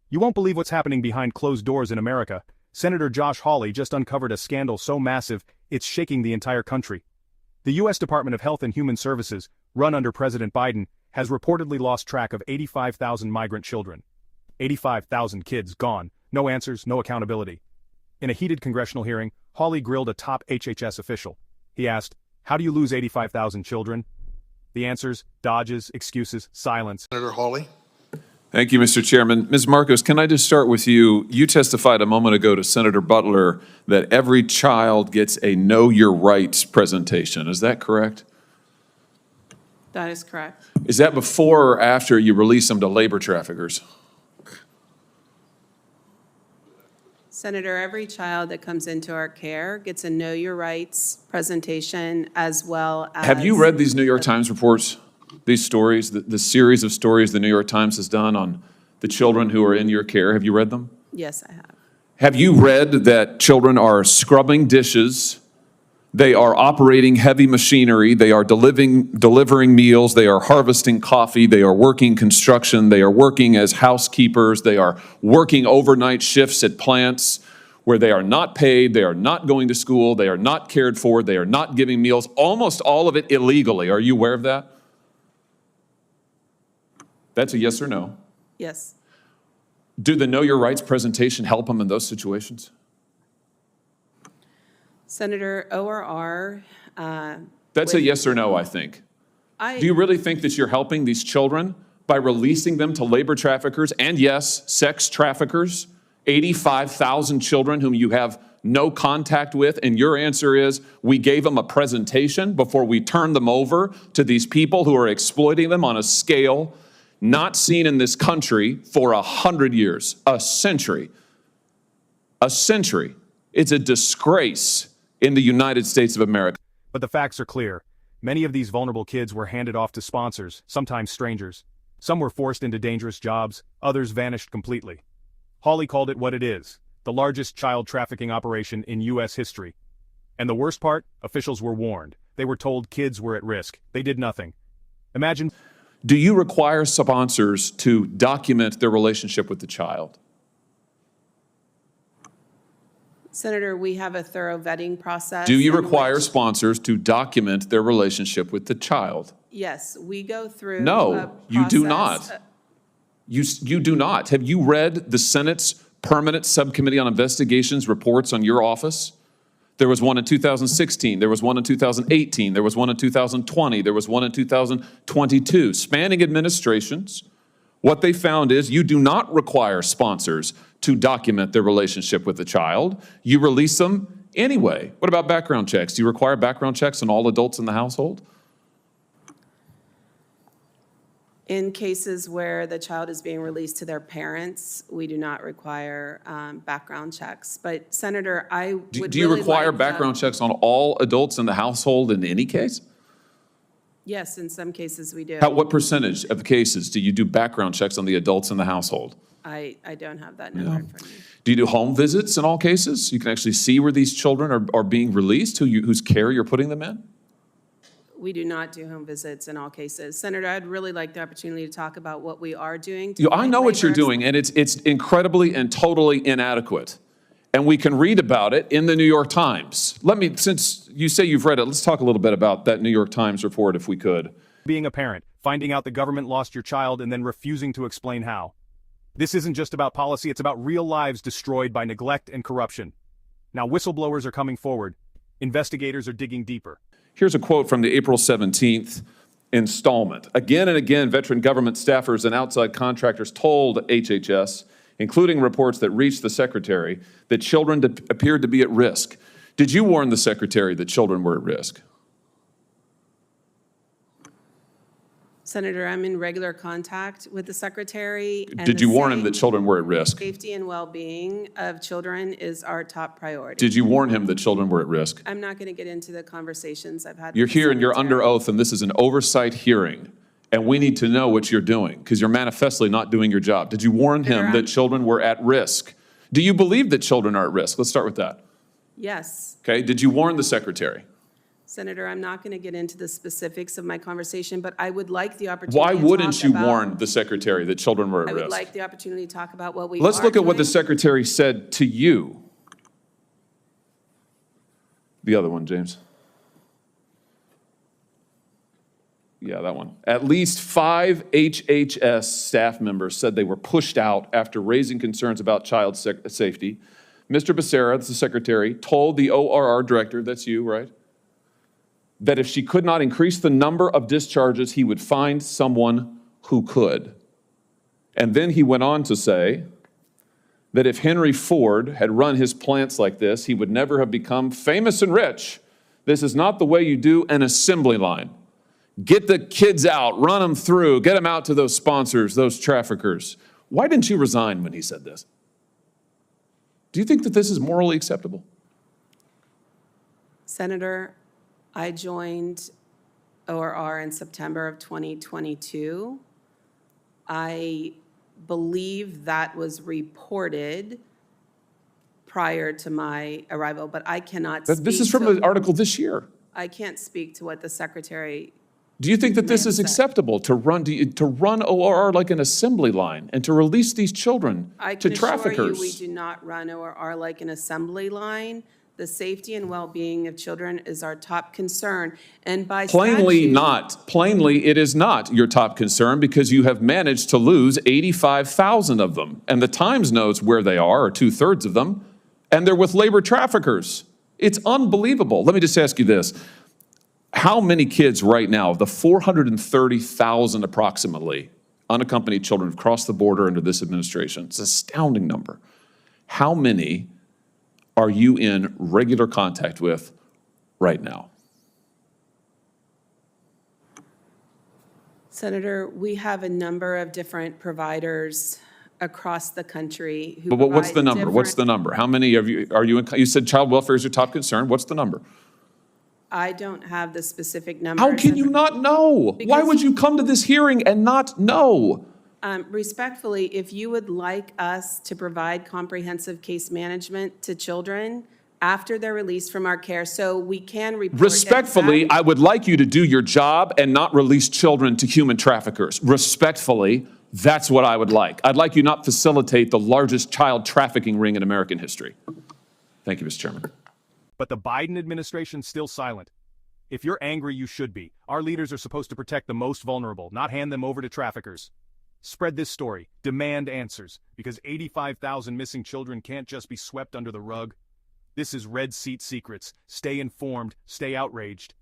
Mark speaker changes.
Speaker 1: You won't believe what's happening behind closed doors in America. Senator Josh Hawley just uncovered a scandal so massive, it's shaking the entire country. The U.S. Department of Health and Human Services, run under President Biden, has reportedly lost track of 85,000 migrant children. 85,000 kids gone, no answers, no accountability. In a heated congressional hearing, Hawley grilled a top HHS official. He asked, "How do you lose 85,000 children?" The answers: dodges, excuses, silence.
Speaker 2: Senator Hawley.
Speaker 3: Thank you, Mr. Chairman. Ms. Marcos, can I just start with you? You testified a moment ago to Senator Butler that every child gets a Know Your Rights presentation. Is that correct?
Speaker 4: That is correct.
Speaker 3: Is that before or after you release them to labor traffickers?
Speaker 4: Senator, every child that comes into our care gets a Know Your Rights presentation as well as...
Speaker 3: Have you read these New York Times reports, these stories, the series of stories the New York Times has done on the children who are in your care? Have you read them?
Speaker 4: Yes, I have.
Speaker 3: Have you read that children are scrubbing dishes, they are operating heavy machinery, they are delivering meals, they are harvesting coffee, they are working construction, they are working as housekeepers, they are working overnight shifts at plants where they are not paid, they are not going to school, they are not cared for, they are not giving meals, almost all of it illegally. Are you aware of that? That's a yes or no.
Speaker 4: Yes.
Speaker 3: Do the Know Your Rights presentation help them in those situations?
Speaker 4: Senator, ORR...
Speaker 3: That's a yes or no, I think. Do you really think that you're helping these children by releasing them to labor traffickers and, yes, sex traffickers? 85,000 children whom you have no contact with, and your answer is, we gave them a presentation before we turned them over to these people who are exploiting them on a scale not seen in this country for 100 years, a century. A century. It's a disgrace in the United States of America.
Speaker 1: But the facts are clear. Many of these vulnerable kids were handed off to sponsors, sometimes strangers. Some were forced into dangerous jobs, others vanished completely. Hawley called it what it is, the largest child trafficking operation in U.S. history. And the worst part, officials were warned. They were told kids were at risk. They did nothing. Imagine...
Speaker 3: Do you require sponsors to document their relationship with the child?
Speaker 4: Senator, we have a thorough vetting process.
Speaker 3: Do you require sponsors to document their relationship with the child?
Speaker 4: Yes, we go through...
Speaker 3: No, you do not. You do not. Have you read the Senate's Permanent Subcommittee on Investigations reports on your office? There was one in 2016, there was one in 2018, there was one in 2020, there was one in 2022. Spanning administrations, what they found is you do not require sponsors to document their relationship with the child. You release them anyway. What about background checks? Do you require background checks on all adults in the household?
Speaker 4: In cases where the child is being released to their parents, we do not require background checks. But Senator, I would
Speaker 3: Do you
Speaker 4: really
Speaker 3: require
Speaker 4: like,
Speaker 3: background checks on all adults in the household in any case?
Speaker 4: Yes, in some cases we do.
Speaker 3: What percentage of cases do you do background checks on the adults in the household?
Speaker 4: I don't have that number in front of me.
Speaker 3: Do you do home visits in all cases? You can actually see where these children are being released, whose care you're putting them in?
Speaker 4: We do not do home visits in all cases. Senator, I'd really like the opportunity to talk about what we are doing.
Speaker 3: I know what you're doing, and it's incredibly and totally inadequate. And we can read about it in the New York Times. Since you say you've read it, let's talk a little bit about that New York Times report, if we could.
Speaker 1: Being a parent, finding out the government lost your child and then refusing to explain how. This isn't just about policy, it's about real lives destroyed by neglect and corruption. Now whistleblowers are coming forward. Investigators are digging deeper.
Speaker 3: Here's a quote from the April 17th installment. Again and again, veteran government staffers and outside contractors told HHS, including reports that reached the secretary, that children appeared to be at risk. Did you warn the secretary that children were at risk?
Speaker 4: Senator, I'm in regular contact with the secretary.
Speaker 3: Did you warn him that children were at risk?
Speaker 4: Safety and well-being of children is our top priority.
Speaker 3: Did you warn him that children were at risk?
Speaker 4: I'm not going to get into the conversations I've had.
Speaker 3: You're here and you're under oath, and this is an oversight hearing, and we need to know what you're doing because you're manifestly not doing your job. Did you warn him that children were at risk? Do you believe that children are at risk? Let's start with that.
Speaker 4: Yes.
Speaker 3: Okay. Did you warn the secretary?
Speaker 4: Senator, I'm not going to get into the specifics of my conversation, but I would like the opportunity
Speaker 3: Why
Speaker 4: to
Speaker 3: wouldn't
Speaker 4: talk
Speaker 3: you
Speaker 4: about-
Speaker 3: warn the secretary that children were at
Speaker 4: I
Speaker 3: risk?
Speaker 4: would like the opportunity to talk about what we
Speaker 3: Let's
Speaker 4: are
Speaker 3: look at what the
Speaker 4: doing.
Speaker 3: secretary said to you. The other one, James. Yeah, that one. At least 5 HHS staff members said they were pushed out after raising concerns about child safety. Mr. Becerra, the secretary, told the ORR director, that's you, right, that if she could not increase the number of discharges, he would find someone who could. And then he went on to say that if Henry Ford had run his plants like this, he would never have become famous and rich. This is not the way you do an assembly line. Get the kids out, run them through, get them out to those sponsors, those traffickers. Why didn't you resign when he said this? Do you think that this is morally acceptable?
Speaker 4: Senator, I joined ORR in September of 2022. I believe that was reported prior to my arrival, but I cannot speak
Speaker 3: This is from
Speaker 4: to-
Speaker 3: the article this year.
Speaker 4: I can't speak to what the secretary.
Speaker 3: Do you think that this
Speaker 4: Ma'am,
Speaker 3: is
Speaker 4: sir.
Speaker 3: acceptable to run ORR like an assembly line and to release these children
Speaker 4: I
Speaker 3: to
Speaker 4: can assure
Speaker 3: traffickers?
Speaker 4: you, we do not run ORR like an assembly line. The safety and well-being of children is our top concern, and by
Speaker 3: Plainly
Speaker 4: statute-
Speaker 3: not. Plainly, it is not your top concern because you have managed to lose 85,000 of them. And the Times knows where they are, or 2/3 of them, and they're with labor traffickers. It's unbelievable. Let me just ask you this. How many kids right now, the 430,000 approximately, unaccompanied children have crossed the border under this administration? It's an astounding number. How many are you in regular contact with right now?
Speaker 4: Senator, we have a number of different providers across the country who
Speaker 3: But what's the
Speaker 4: provide
Speaker 3: number? What's the
Speaker 4: different-
Speaker 3: number? How many of you are you in? You said child welfare is your top concern. What's the number?
Speaker 4: I don't have the specific number.
Speaker 3: How can you not know? Why
Speaker 4: Because-
Speaker 3: would you come to this hearing and not know?
Speaker 4: Respectfully, if you would like us to provide comprehensive case management to children after they're released from our care, so we can report.
Speaker 3: Respectfully,
Speaker 4: against
Speaker 3: I would like you to do your job and not release children to human traffickers. Respectfully, that's what I would like. I'd like you not facilitate the largest child trafficking ring in American history. Thank you, Mr. Chairman.
Speaker 1: But the Biden administration's still silent. If you're angry, you should be. Our leaders are supposed to protect the most vulnerable, not hand them over to traffickers. Spread this story. Demand answers, because 85,000 missing children can't just be swept under the rug. This is Red Seat Secrets. Stay informed, stay outraged.